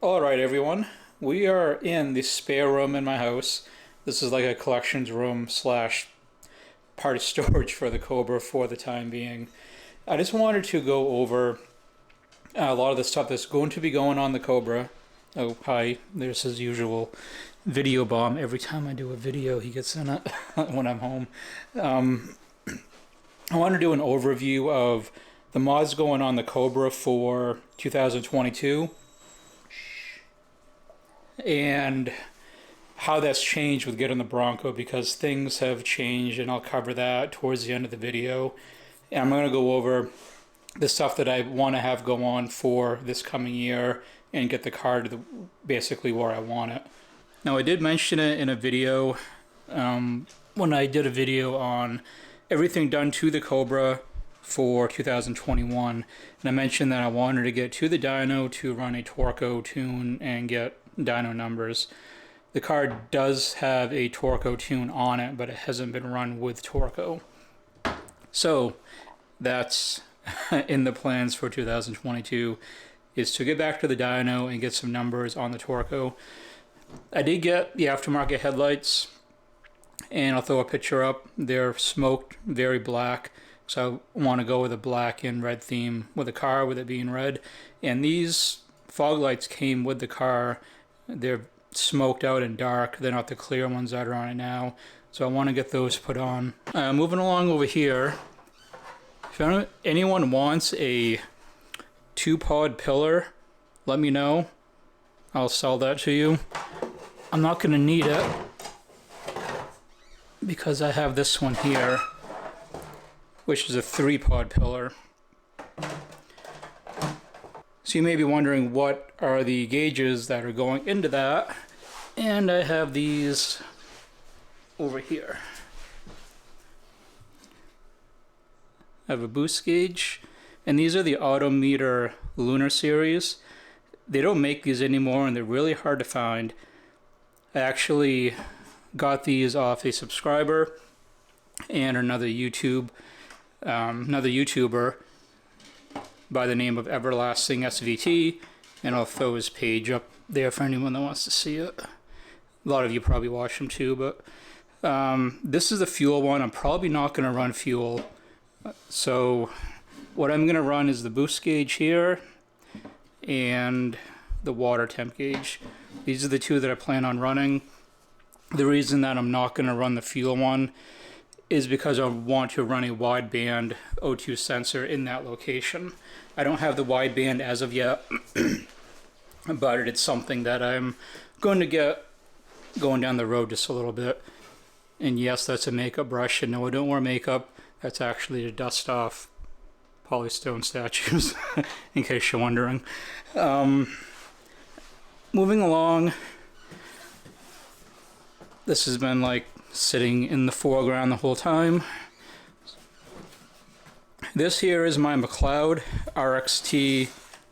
Alright everyone, we are in the spare room in my house. This is like a collections room slash part of storage for the Cobra for the time being. I just wanted to go over a lot of the stuff that's going to be going on the Cobra. Oh, hi, there's his usual video bomb. Every time I do a video, he gets in it when I'm home. I want to do an overview of the mods going on the Cobra for 2022 and how that's changed with getting the Bronco, because things have changed, and I'll cover that towards the end of the video. And I'm going to go over the stuff that I want to have go on for this coming year and get the car to basically where I want it. Now, I did mention it in a video when I did a video on everything done to the Cobra for 2021, and I mentioned that I wanted to get to the dyno to run a Torco tune and get dyno numbers. The car does have a Torco tune on it, but it hasn't been run with Torco. So that's in the plans for 2022, is to get back to the dyno and get some numbers on the Torco. I did get the aftermarket headlights, and I'll throw a picture up. They're smoked, very black, so I want to go with a black and red theme with the car, with it being red. And these fog lights came with the car. They're smoked out and dark. They're not the clear ones that are on it now, so I want to get those put on. Moving along over here, if anyone wants a 2-pod pillar, let me know. I'll sell that to you. I'm not going to need it because I have this one here, which is a 3-pod pillar. So you may be wondering, what are the gauges that are going into that? And I have these over here. I have a boost gauge, and these are the Autometer Lunar Series. They don't make these anymore, and they're really hard to find. I actually got these off a subscriber and another YouTuber by the name of Everlasting SVT, and I'll throw his page up there for anyone that wants to see it. A lot of you probably watch him too, but this is the fuel one. I'm probably not going to run fuel, so what I'm going to run is the boost gauge here and the water temp gauge. These are the two that I plan on running. The reason that I'm not going to run the fuel one is because I want to run a wideband O2 sensor in that location. I don't have the wideband as of yet, but it's something that I'm going to get going down the road just a little bit. And yes, that's a makeup brush, and no, I don't wear makeup. That's actually to dust off polystone statues, in case you're wondering. Moving along, this has been like sitting in the foreground the whole time. This here is my McLeod RXT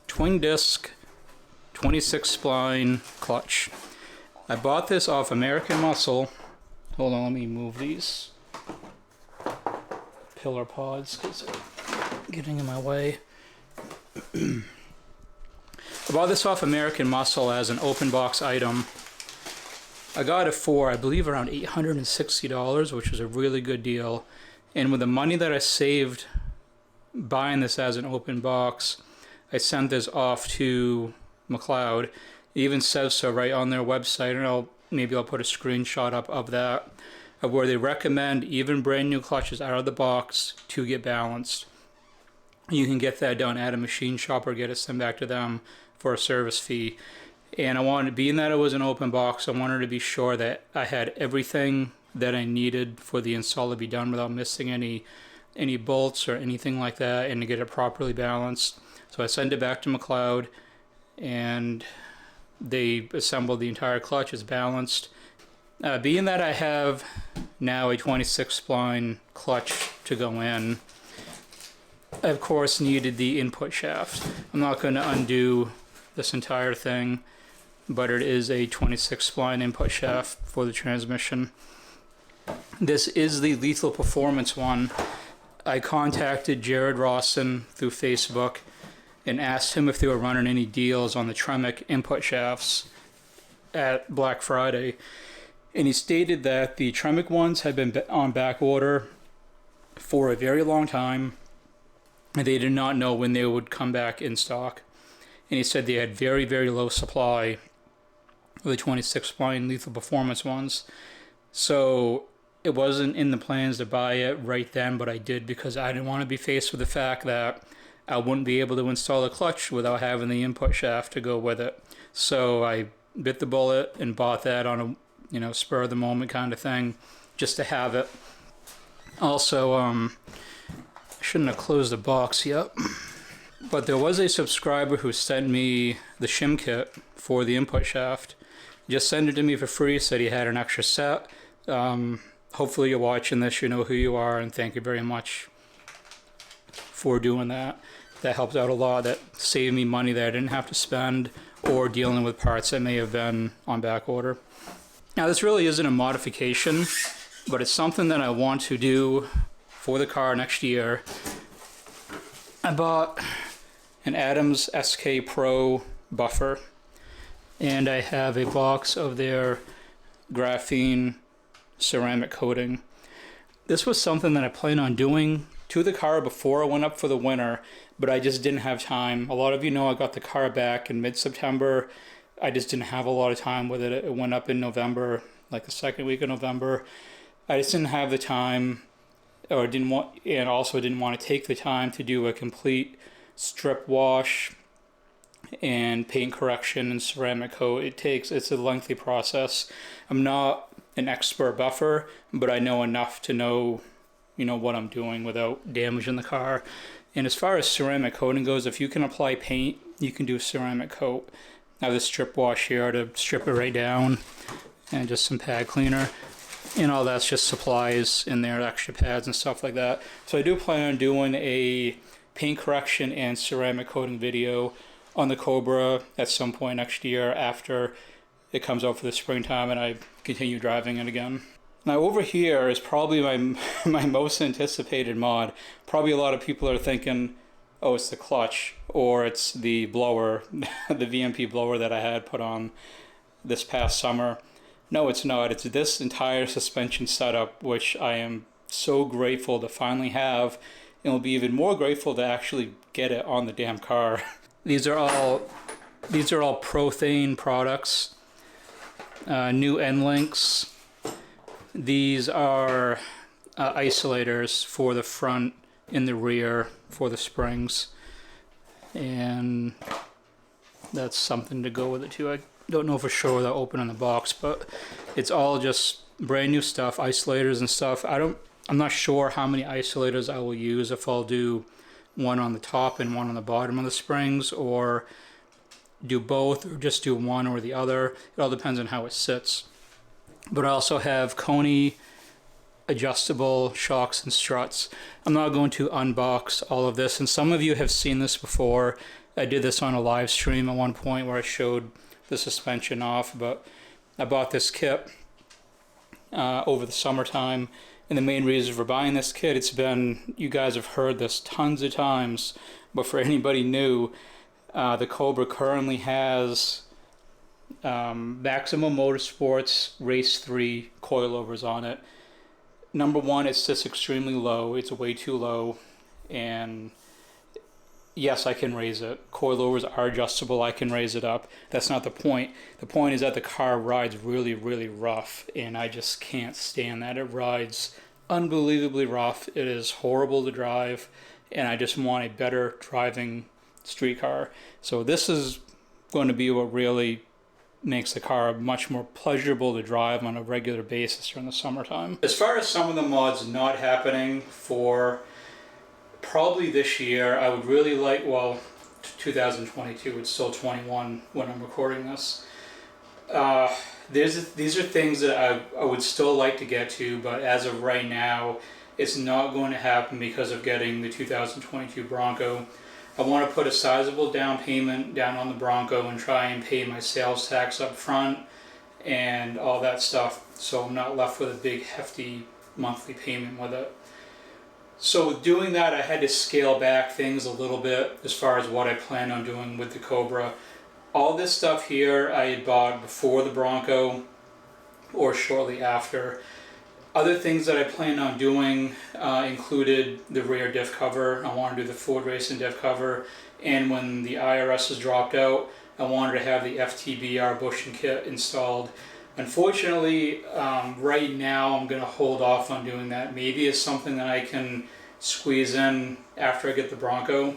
twin disc 26 spline clutch. I bought this off American Muscle. Hold on, let me move these pillar pods because they're getting in my way. I bought this off American Muscle as an open box item. I got it for, I believe, around $860, which was a really good deal. And with the money that I saved buying this as an open box, I sent this off to McLeod. It even says so right on their website, and maybe I'll put a screenshot up of that, of where they recommend even brand new clutches out of the box to get balanced. You can get that done at a machine shop or get it sent back to them for a service fee. And I wanted, being that it was an open box, I wanted to be sure that I had everything that I needed for the install to be done without missing any bolts or anything like that, and to get it properly balanced. So I sent it back to McLeod, and they assembled the entire clutch as balanced. Being that I have now a 26 spline clutch to go in, I of course needed the input shaft. I'm not going to undo this entire thing, but it is a 26 spline input shaft for the transmission. This is the Lethal Performance one. I contacted Jared Rawson through Facebook, and asked him if they were running any deals on the Tremec input shafts at Black Friday. And he stated that the Tremec ones had been on back order for a very long time, and they did not know when they would come back in stock. And he said they had very, very low supply of the 26 spline lethal performance ones. So it wasn't in the plans to buy it right then, but I did because I didn't want to be faced with the fact that I wouldn't be able to install a clutch without having the input shaft to go with it. So I bit the bullet and bought that on a spur of the moment kind of thing, just to have it. Also, I shouldn't have closed the box yet, but there was a subscriber who sent me the shim kit for the input shaft. Just sent it to me for free, said he had an extra set. Hopefully you're watching this, you know who you are, and thank you very much for doing that. That helped out a lot. That saved me money that I didn't have to spend or dealing with parts that may have been on back order. Now this really isn't a modification, but it's something that I want to do for the car next year. I bought an Adams SK Pro buffer, and I have a box of their graphene ceramic coating. This was something that I planned on doing to the car before I went up for the winter, but I just didn't have time. A lot of you know I got the car back in mid-September. I just didn't have a lot of time with it. It went up in November, like the second week of November. I just didn't have the time, or also didn't want to take the time to do a complete strip wash and paint correction and ceramic coat. It's a lengthy process. I'm not an expert buffer, but I know enough to know, what I'm doing without damaging the car. And as far as ceramic coating goes, if you can apply paint, you can do ceramic coat. I have this strip wash here to strip it right down, and just some pad cleaner. And all that's just supplies in there, extra pads and stuff like that. So I do plan on doing a paint correction and ceramic coating video on the Cobra at some point next year after it comes out for the springtime and I continue driving it again. Now over here is probably my most anticipated mod. Probably a lot of people are thinking, oh, it's the clutch, or it's the blower, the VMP blower that I had put on this past summer. No, it's not. It's this entire suspension setup, which I am so grateful to finally have, and will be even more grateful to actually get it on the damn car. These are all Prothane products. New end links. These are isolators for the front and the rear for the springs, and that's something to go with it too. I don't know for sure they'll open in the box, but it's all just brand new stuff, isolators and stuff. I'm not sure how many isolators I will use, if I'll do one on the top and one on the bottom of the springs, or do both, or just do one or the other. It all depends on how it sits. But I also have Coney adjustable shocks and struts. I'm not going to unbox all of this, and some of you have seen this before. I did this on a live stream at one point where I showed the suspension off, but I bought this kit over the summertime, and the main reason for buying this kit, you guys have heard this tons of times, but for anybody new, the Cobra currently has Maximum Motorsports Race 3 coilovers on it. Number one, it's just extremely low. It's way too low, and yes, I can raise it. Coilovers are adjustable. I can raise it up. That's not the point. The point is that the car rides really, really rough, and I just can't stand that. It rides unbelievably rough. It is horrible to drive, and I just want a better driving street car. So this is going to be what really makes the car much more pleasurable to drive on a regular basis during the summertime. As far as some of the mods not happening for probably this year, I would really like, 2022, it's still 21 when I'm recording this. These are things that I would still like to get to, but as of right now, it's not going to happen because of getting the 2022 Bronco. I want to put a sizable down payment down on the Bronco and try and pay my sales tax up front and all that stuff, so I'm not left with a big hefty monthly payment with it. So with doing that, I had to scale back things a little bit as far as what I planned on doing with the Cobra. All this stuff here I had bought before the Bronco or shortly after. Other things that I planned on doing included the rear diff cover. I wanted to do the Ford Racing diff cover, and when the IRS was dropped out, I wanted to have the FTBR bushing kit installed. Unfortunately, right now I'm going to hold off on doing that. Maybe it's something that I can squeeze in after I get the Bronco.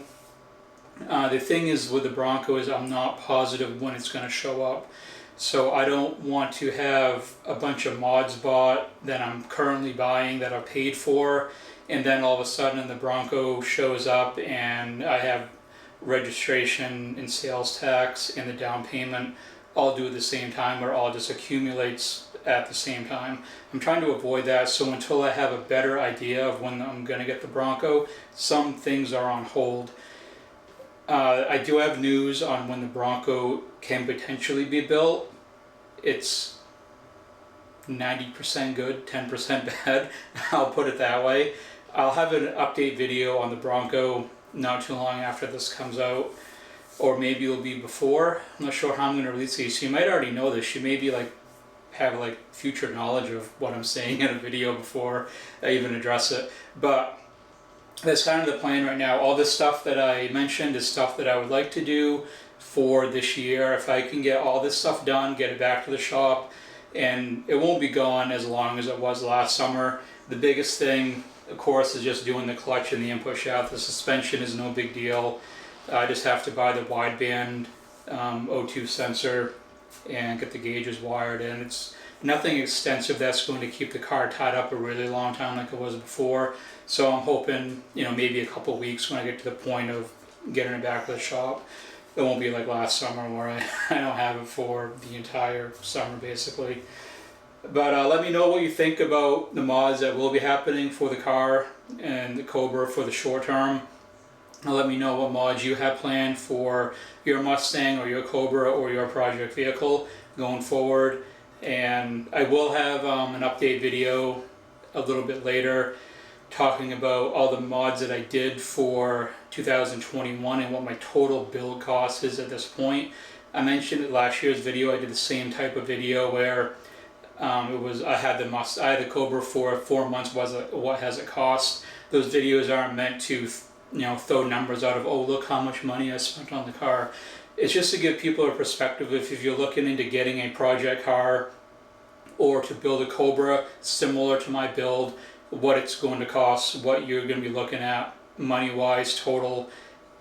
The thing is with the Bronco is I'm not positive when it's going to show up. So I don't want to have a bunch of mods bought that I'm currently buying that are paid for, and then all of a sudden the Bronco shows up and I have registration and sales tax and the down payment all due at the same time, or all just accumulates at the same time. I'm trying to avoid that, so until I have a better idea of when I'm going to get the Bronco, some things are on hold. I do have news on when the Bronco can potentially be built. It's 90% good, 10% bad. I'll put it that way. I'll have an update video on the Bronco not too long after this comes out, or maybe it'll be before. I'm not sure how I'm going to release these. So you might already know this. You maybe have future knowledge of what I'm saying in a video before I even address it. But that's kind of the plan right now. All this stuff that I mentioned is stuff that I would like to do for this year. If I can get all this stuff done, get it back to the shop, and it won't be gone as long as it was last summer. The biggest thing, of course, is just doing the clutch and the input shaft. The suspension is no big deal. I just have to buy the wideband O2 sensor and get the gauges wired in. It's nothing extensive that's going to keep the car tied up a really long time like it was before. So I'm hoping, maybe a couple weeks when I get to the point of getting it back to the shop. It won't be like last summer where I don't have it for the entire summer basically. But let me know what you think about the mods that will be happening for the car and the Cobra for the short term. Let me know what mods you have planned for your Mustang or your Cobra or your project vehicle going forward. And I will have an update video a little bit later talking about all the mods that I did for 2021 and what my total build cost is at this point. I mentioned in last year's video I did the same type of video where I had the Cobra for 4 months. What has it cost? Those videos aren't meant to throw numbers out of, oh, look how much money I spent on the car. It's just to give people a perspective if you're looking into getting a project car or to build a Cobra similar to my build, what it's going to cost, what you're going to be looking at money-wise, total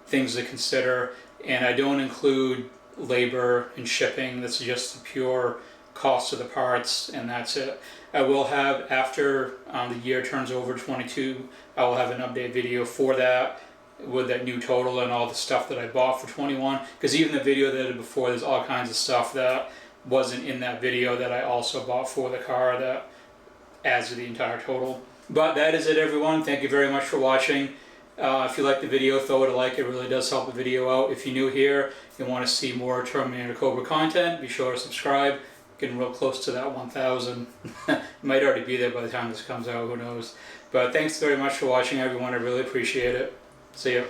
things to consider. And I don't include labor and shipping. That's just the pure cost of the parts, and that's it. I will have, after the year turns over 22, I will have an update video for that with that new total and all the stuff that I bought for 21, because even the video that I did before, there's all kinds of stuff that wasn't in that video that I also bought for the car that adds to the entire total. But that is it, everyone. Thank you very much for watching. If you like the video, throw it a like. It really does help the video out. If you're new here and want to see more Terminator Cobra content, be sure to subscribe. Getting real close to that 1,000. It might already be there by the time this comes out, who knows. But thanks very much for watching, everyone. I really appreciate it. See ya.